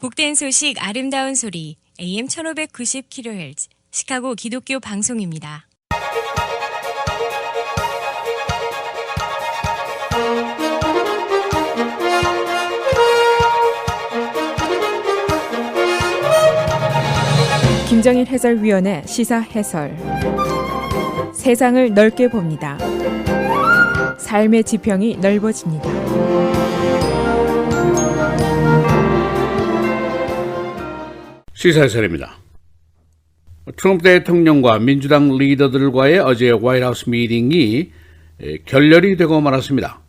복된 소식 아름다운 소리 AM 1590kHz 시카고 기독교 방송입니다. 김정일 해설위원의 시사 해설. 세상을 넓게 봅니다. 삶의 지평이 넓어집니다. 시사 해설입니다. 트럼프 대통령과 민주당 리더들과의 어제 화이트하우스 미팅이 결렬이 되고 말았습니다.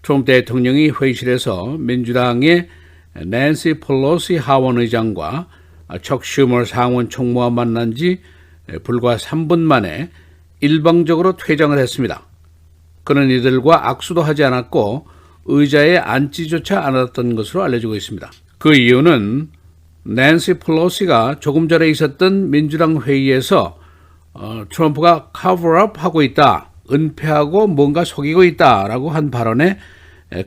트럼프 대통령이 회의실에서 민주당의 낸시 펠로시 하원 의장과 척 슈머 상원 총무와 만난 지 불과 3분 만에 일방적으로 퇴장을 했습니다. 그는 이들과 악수도 하지 않았고 의자에 앉지조차 않았던 것으로 알려지고 있습니다. 그 이유는 낸시 펠로시가 조금 전에 있었던 민주당 회의에서 트럼프가 커버업 하고 있다, 은폐하고 뭔가 속이고 있다라고 한 발언에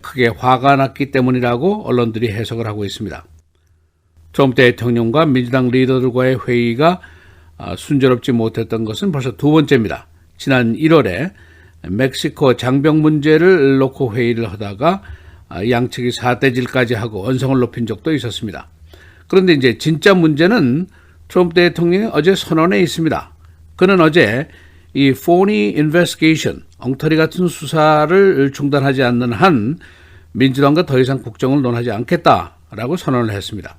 크게 화가 났기 때문이라고 언론들이 해석을 하고 있습니다. 트럼프 대통령과 민주당 리더들과의 회의가 순조롭지 못했던 것은 벌써 두 번째입니다. 지난 1월에 멕시코 장병 문제를 놓고 회의를 하다가 양측이 사태질까지 하고 언성을 높인 적도 있었습니다. 그런데 이제 진짜 문제는 트럼프 대통령이 어제 선언에 있습니다. 그는 어제 이 phony investigation, 엉터리 같은 수사를 중단하지 않는 한 민주당과 더 이상 국정을 논하지 않겠다라고 선언을 했습니다.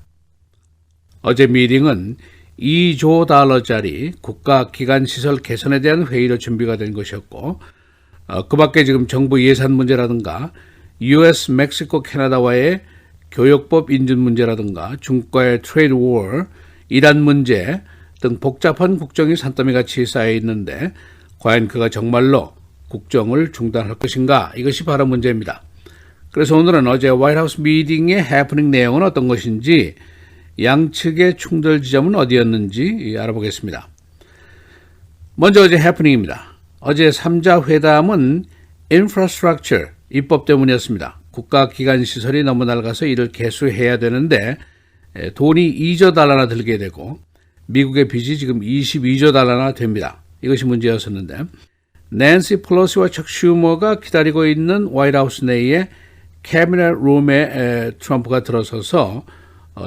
어제 미팅은 2조 달러짜리 국가기관시설 개선에 대한 회의로 준비가 된 것이었고 그 밖에 지금 정부 예산 문제라든가 US, 멕시코, 캐나다와의 교역법 인준 문제라든가 중국과의 트레이드 워, 이란 문제 등 복잡한 국정이 산더미 같이 쌓여 있는데 과연 그가 정말로 국정을 중단할 것인가? 이것이 바로 문제입니다. 그래서 오늘은 어제 화이트하우스 미팅의 해프닝 내용은 어떤 것인지 양측의 충돌 지점은 어디였는지 알아보겠습니다. 먼저 어제 해프닝입니다. 어제 3자 회담은 infrastructure, 입법 때문이었습니다. 국가기관시설이 너무 낡아서 이를 개수해야 되는데 돈이 2조 달러나 들게 되고 미국의 빚이 지금 22조 달러나 됩니다. 이것이 문제였었는데 낸시 펠로시와 척 슈머가 기다리고 있는 화이트하우스 내의 캐비넷 룸에 트럼프가 들어서서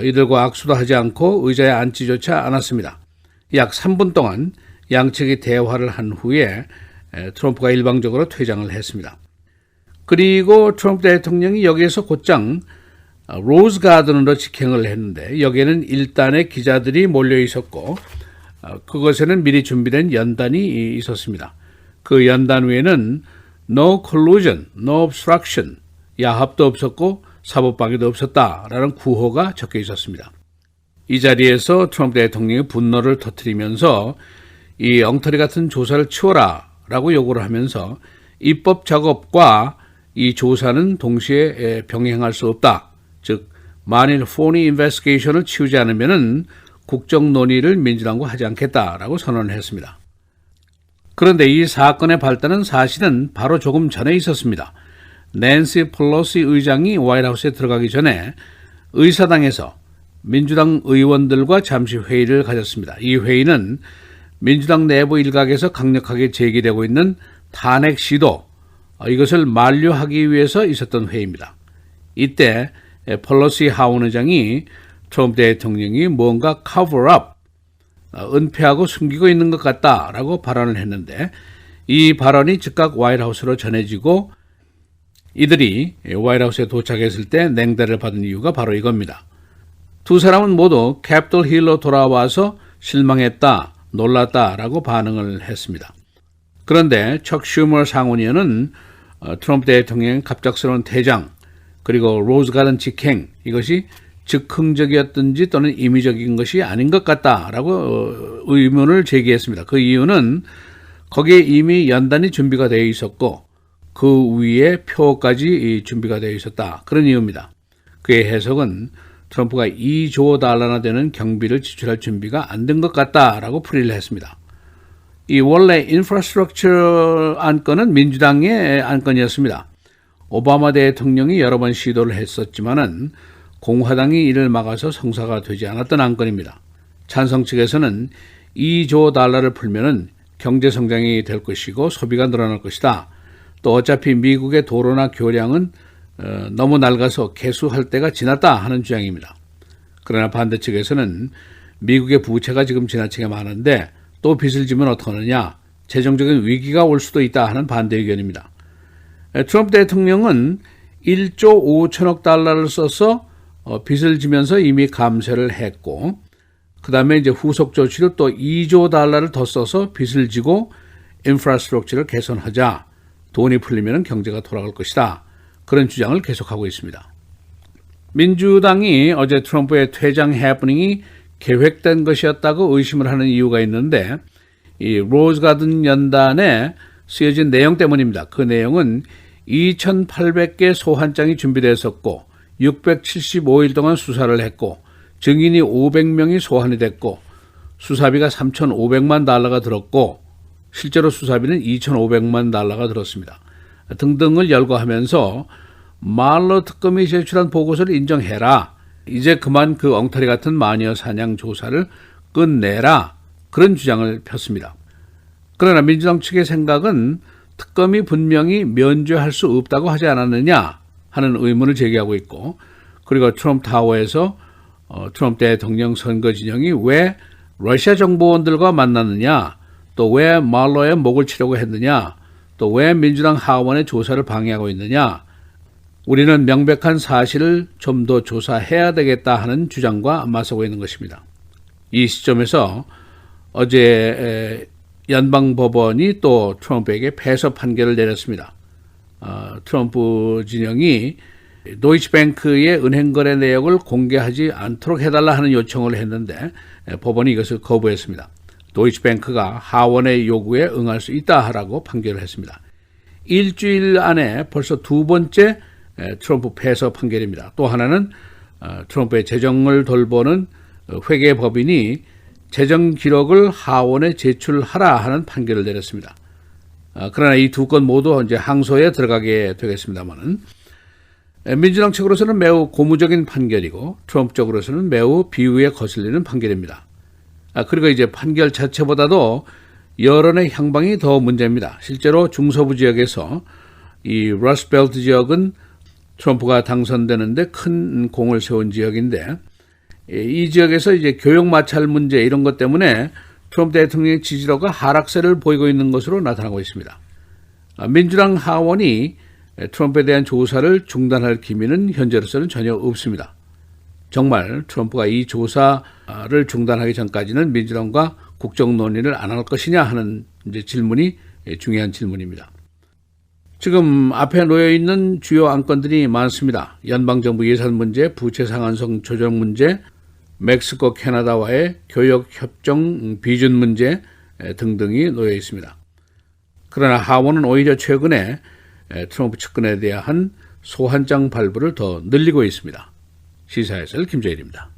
이들과 악수도 하지 않고 의자에 앉지조차 않았습니다. 약 3분 동안 양측이 대화를 한 후에 트럼프가 일방적으로 퇴장을 했습니다. 그리고 트럼프 대통령이 여기에서 곧장 로즈 가든으로 직행을 했는데 여기에는 일단의 기자들이 몰려 있었고 그것에는 미리 준비된 연단이 있었습니다. 그 연단 위에는 No collusion, no obstruction, 야합도 없었고 사법방해도 없었다라는 구호가 적혀 있었습니다. 이 자리에서 트럼프 대통령이 분노를 터뜨리면서 이 엉터리 같은 조사를 치워라 라고 요구를 하면서 입법 작업과 이 조사는 동시에 병행할 수 없다. 즉 만일 phony investigation을 치우지 않으면 국정 논의를 민주당과 하지 않겠다라고 선언을 했습니다. 그런데 이 사건의 발단은 사실은 바로 조금 전에 있었습니다. 낸시 펠로시 의장이 화이트하우스에 들어가기 전에 의사당에서 민주당 의원들과 잠시 회의를 가졌습니다. 이 회의는 민주당 내부 일각에서 강력하게 제기되고 있는 탄핵 시도, 이것을 만류하기 위해서 있었던 회의입니다. 이때 펠로시 하원 의장이 트럼프 대통령이 뭔가 커버업, 은폐하고 숨기고 있는 것 같다라고 발언을 했는데 이 발언이 즉각 화이트하우스로 전해지고 이들이 화이트하우스에 도착했을 때 냉대를 받은 이유가 바로 이겁니다. 두 사람은 모두 캐피톨 힐로 돌아와서 실망했다, 놀랐다라고 반응을 했습니다. 그런데 척 슈머 상원의원은 트럼프 대통령의 갑작스러운 퇴장 그리고 로즈 가든 직행 이것이 즉흥적이었든지 또는 임의적인 것이 아닌 것 같다라고 의문을 제기했습니다. 그 이유는 거기에 이미 연단이 준비가 되어 있었고 그 위에 표까지 준비가 되어 있었다. 그런 이유입니다. 그의 해석은 트럼프가 2조 달러나 되는 경비를 지출할 준비가 안 된 것 같다라고 풀이를 했습니다. 이 원래 인프라스트럭처 안건은 민주당의 안건이었습니다. 오바마 대통령이 여러 번 시도를 했었지만은 공화당이 이를 막아서 성사가 되지 않았던 안건입니다. 찬성 측에서는 2조 달러를 풀면은 경제 성장이 될 것이고 소비가 늘어날 것이다. 또 어차피 미국의 도로나 교량은 너무 낡아서 개수할 때가 지났다 하는 주장입니다. 그러나 반대 측에서는 미국의 부채가 지금 지나치게 많은데 또 빚을 지면 어떡하느냐, 재정적인 위기가 올 수도 있다 하는 반대 의견입니다. 트럼프 대통령은 1조 5천억 달러를 써서 빚을 지면서 이미 감세를 했고, 그 다음에 이제 후속 조치로 또 2조 달러를 더 써서 빚을 지고 인프라스트럭처를 개선하자, 돈이 풀리면 경제가 돌아갈 것이다, 그런 주장을 계속하고 있습니다. 민주당이 어제 트럼프의 퇴장 해프닝이 계획된 것이었다고 의심을 하는 이유가 있는데, 이 로즈 가든 연단에 쓰여진 내용 때문입니다. 그 내용은 2,800개 소환장이 준비되었었고 675일 동안 수사를 했고 증인이 500명이 소환이 됐고 수사비가 3,500만 달러가 들었고 실제로 수사비는 2,500만 달러가 들었습니다. 등등을 열거하면서 말러 특검이 제출한 보고서를 인정해라. 이제 그만 그 엉터리 같은 마녀 사냥 조사를 끝내라. 그런 주장을 폈습니다. 그러나 민주당 측의 생각은 특검이 분명히 면죄할 수 없다고 하지 않았느냐 하는 의문을 제기하고 있고, 그리고 트럼프 타워에서 트럼프 대통령 선거 진영이 왜 러시아 정보원들과 만났느냐, 또 왜 말러의 목을 치려고 했느냐, 또 왜 민주당 하원의 조사를 방해하고 있느냐, 우리는 명백한 사실을 좀 더 조사해야 되겠다 하는 주장과 맞서고 있는 것입니다. 이 시점에서 어제 연방법원이 또 트럼프에게 패소 판결을 내렸습니다. 트럼프 진영이 도이치뱅크의 은행거래 내역을 공개하지 않도록 해달라 하는 요청을 했는데 법원이 이것을 거부했습니다. 도이치뱅크가 하원의 요구에 응할 수 있다라고 판결을 했습니다. 일주일 안에 벌써 두 번째 트럼프 패소 판결입니다. 또 하나는 트럼프의 재정을 돌보는 회계법인이 재정 기록을 하원에 제출하라 하는 판결을 내렸습니다. 그러나 이 두 건 모두 이제 항소에 들어가게 되겠습니다만은, 민주당 측으로서는 매우 고무적인 판결이고 트럼프 쪽으로서는 매우 비위에 거슬리는 판결입니다. 그리고 이제 판결 자체보다도 여론의 향방이 더 문제입니다. 실제로 중서부 지역에서 이 러스트벨트 지역은 트럼프가 당선되는데 큰 공을 세운 지역인데, 이 지역에서 이제 교역 마찰 문제 이런 것 때문에 트럼프 대통령의 지지도가 하락세를 보이고 있는 것으로 나타나고 있습니다. 민주당 하원이 트럼프에 대한 조사를 중단할 기미는 현재로서는 전혀 없습니다. 정말 트럼프가 이 조사를 중단하기 전까지는 민주당과 국정 논의를 안 할 것이냐 하는 이제 질문이 중요한 질문입니다. 지금 앞에 놓여 있는 주요 안건들이 많습니다. 연방정부 예산 문제, 부채 상한선 조정 문제, 멕시코, 캐나다와의 교역 협정 비준 문제 등등이 놓여 있습니다. 그러나 하원은 오히려 최근에 트럼프 측근에 대한 소환장 발부를 더 늘리고 있습니다. 시사해설 김재일입니다.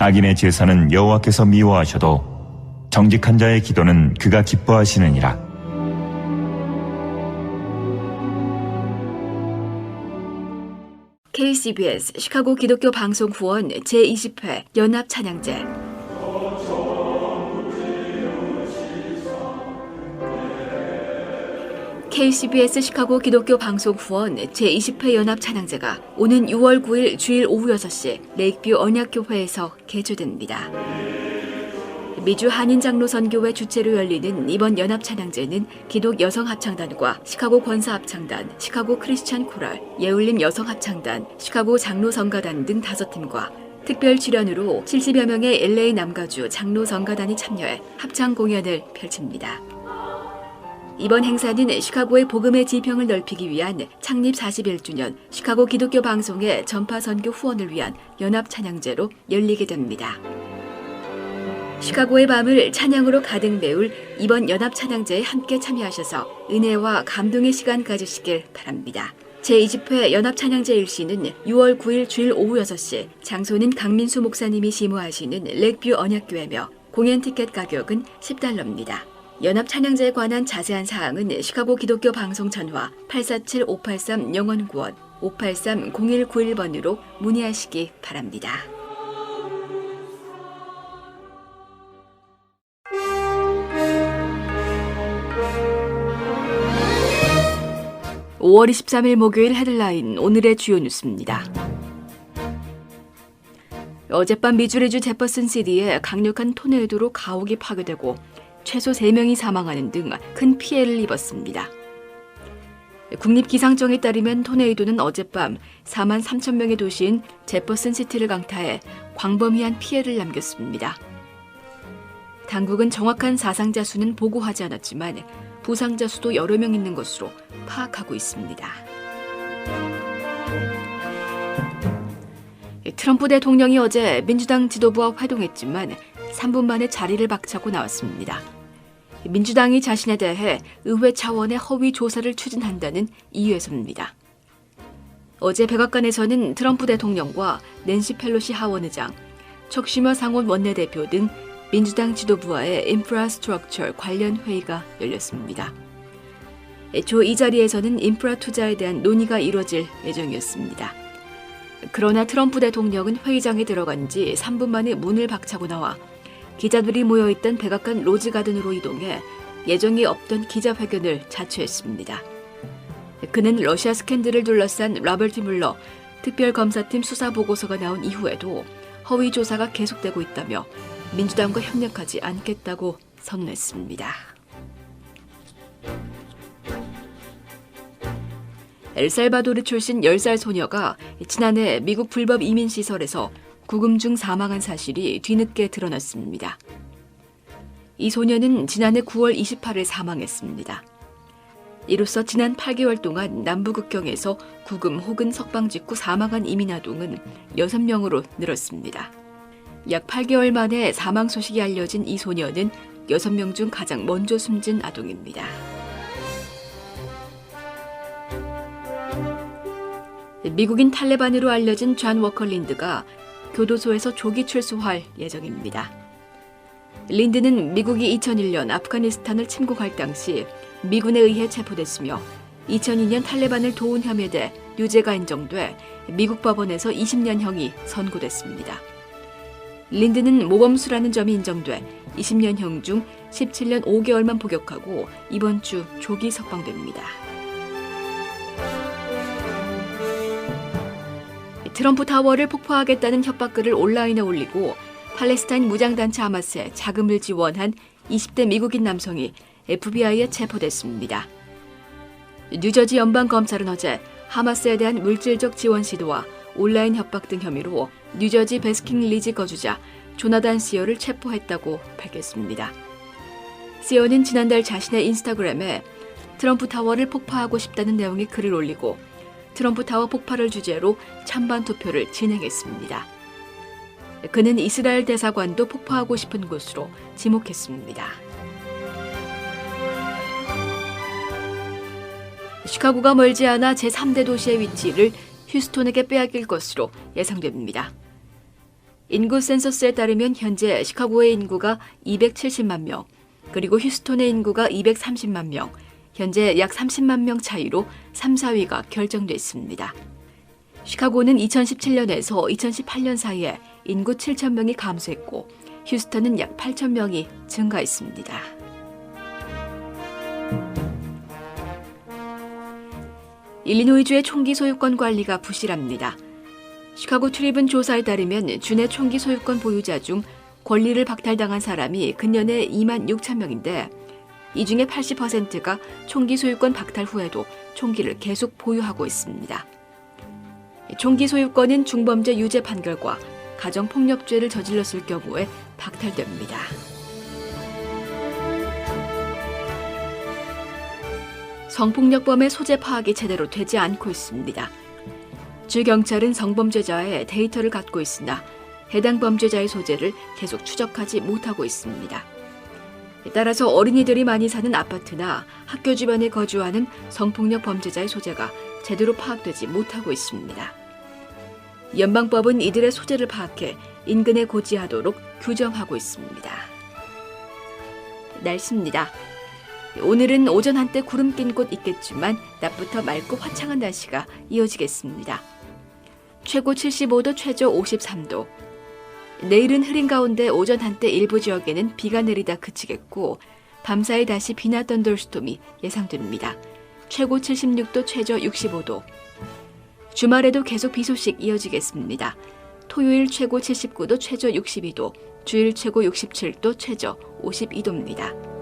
악인의 제사는 여호와께서 미워하셔도 정직한 자의 기도는 그가 기뻐하시느니라. KCBS 시카고 기독교 방송 후원 제20회 연합 찬양제. KCBS 시카고 기독교 방송 후원 제20회 연합 찬양제가 오는 6월 9일 주일 오후 6시 레이크뷰 언약교회에서 개최됩니다. 미주 한인장로선교회 주최로 열리는 이번 연합 찬양제는 기독 여성합창단과 시카고 권사합창단, 시카고 크리스찬 코랄, 예울림 여성합창단, 시카고 장로성가단 등 5팀과 특별 출연으로 70여 명의 LA 남가주 장로성가단이 참여해 합창 공연을 펼칩니다. 이번 행사는 시카고의 복음의 지평을 넓히기 위한 창립 41주년 시카고 기독교 방송의 전파 선교 후원을 위한 연합 찬양제로 열리게 됩니다. 시카고의 밤을 찬양으로 가득 메울 이번 연합 찬양제에 함께 참여하셔서 은혜와 감동의 시간 가지시길 바랍니다. 제20회 연합 찬양제 일시는 6월 9일 주일 오후 6시, 장소는 강민수 목사님이 심호하시는 렉뷰 언약교회며 공연 티켓 가격은 $10입니다. 연합 찬양제에 관한 자세한 사항은 시카고 기독교 방송 전화 847-583-영원구원 583-0191번으로 문의하시기 바랍니다. (5월 23일) 목요일 헤드라인 오늘의 주요 뉴스입니다. 어젯밤 미주리주 제퍼슨 시티에 강력한 토네이도로 가옥이 파괴되고 최소 3명이 사망하는 등 큰 피해를 입었습니다. 국립기상청에 따르면 토네이도는 어젯밤 4만 3천 명의 도시인 제퍼슨 시티를 강타해 광범위한 피해를 남겼습니다. 당국은 정확한 사상자 수는 보고하지 않았지만 부상자 수도 여러 명 있는 것으로 파악하고 있습니다. 트럼프 대통령이 어제 민주당 지도부와 회동했지만 3분 만에 자리를 박차고 나왔습니다. 민주당이 자신에 대해 의회 차원의 허위 조사를 추진한다는 이유에서입니다. 어제 백악관에서는 트럼프 대통령과 낸시 펠로시 하원의장, 척 슈머 상원 원내대표 등 민주당 지도부와의 인프라스트럭처 관련 회의가 열렸습니다. 애초 이 자리에서는 인프라 투자에 대한 논의가 이뤄질 예정이었습니다. 그러나 트럼프 대통령은 회의장에 들어간 지 3분 만에 문을 박차고 나와 기자들이 모여있던 백악관 로즈가든으로 이동해 예정이 없던 기자회견을 자초했습니다. 그는 러시아 스캔들을 둘러싼 로버트 뮬러 특별검사팀 수사보고서가 나온 이후에도 허위 조사가 계속되고 있다며 민주당과 협력하지 않겠다고 선언했습니다. 엘살바도르 출신 10살 소녀가 지난해 미국 불법 이민시설에서 구금 중 사망한 사실이 뒤늦게 드러났습니다. 이 소녀는 지난해 9월 28일 사망했습니다. 이로써 지난 8개월 동안 남부국경에서 구금 혹은 석방 직후 사망한 이민 아동은 6명으로 늘었습니다. 약 8개월 만에 사망 소식이 알려진 이 소녀는 6명 중 가장 먼저 숨진 아동입니다. 미국인 탈레반으로 알려진 존 워커 린드가 교도소에서 조기 출소할 예정입니다. 린드는 미국이 2001년 아프가니스탄을 침공할 당시 미군에 의해 체포됐으며 2002년 탈레반을 도운 혐의에 대해 유죄가 인정돼 미국 법원에서 20년형이 선고됐습니다. 린드는 모범수라는 점이 인정돼 20년형 중 17년 5개월만 복역하고 이번 주 조기 석방됩니다. 트럼프 타워를 폭파하겠다는 협박글을 온라인에 올리고 팔레스타인 무장단체 하마스에 자금을 지원한 20대 미국인 남성이 FBI에 체포됐습니다. 뉴저지 연방검찰은 어제 하마스에 대한 물질적 지원 시도와 온라인 협박 등 혐의로 뉴저지 베스킨 리지 거주자 조나단 시어를 체포했다고 밝혔습니다. 시어는 지난달 자신의 인스타그램에 트럼프 타워를 폭파하고 싶다는 내용의 글을 올리고 트럼프 타워 폭발을 주제로 찬반 투표를 진행했습니다. 그는 이스라엘 대사관도 폭파하고 싶은 곳으로 지목했습니다. 시카고가 멀지 않아 제3대 도시의 위치를 휴스톤에게 빼앗길 것으로 예상됩니다. 인구 센서스에 따르면 현재 시카고의 인구가 270만 명, 그리고 휴스톤의 인구가 230만 명, 현재 약 30만 명 차이로 3, 4위가 결정됐습니다. 시카고는 2017년에서 2018년 사이에 인구 7천 명이 감소했고 휴스턴은 약 8천 명이 증가했습니다. 일리노이주의 총기 소유권 관리가 부실합니다. 시카고 트리븐 조사에 따르면 주내 총기 소유권 보유자 중 권리를 박탈당한 사람이 근년에 2만 6천 명인데 이 중에 80%가 총기 소유권 박탈 후에도 총기를 계속 보유하고 있습니다. 총기 소유권은 중범죄 유죄 판결과 가정폭력죄를 저질렀을 경우에 박탈됩니다. 성폭력범의 소재 파악이 제대로 되지 않고 있습니다. 주 경찰은 성범죄자의 데이터를 갖고 있으나 해당 범죄자의 소재를 계속 추적하지 못하고 있습니다. 따라서 어린이들이 많이 사는 아파트나 학교 주변에 거주하는 성폭력 범죄자의 소재가 제대로 파악되지 못하고 있습니다. 연방법은 이들의 소재를 파악해 인근에 고지하도록 규정하고 있습니다. 날씨입니다. 오늘은 오전 한때 구름 낀 곳 있겠지만 낮부터 맑고 화창한 날씨가 이어지겠습니다. 최고 75도, 최저 53도. 내일은 흐린 가운데 오전 한때 일부 지역에는 비가 내리다 그치겠고 밤사이 다시 비나 던더스톰이 예상됩니다. 최고 76도, 최저 65도. 주말에도 계속 비 소식 이어지겠습니다. 토요일 최고 79도, 최저 62도, 주일 최고 67도, 최저 52도입니다.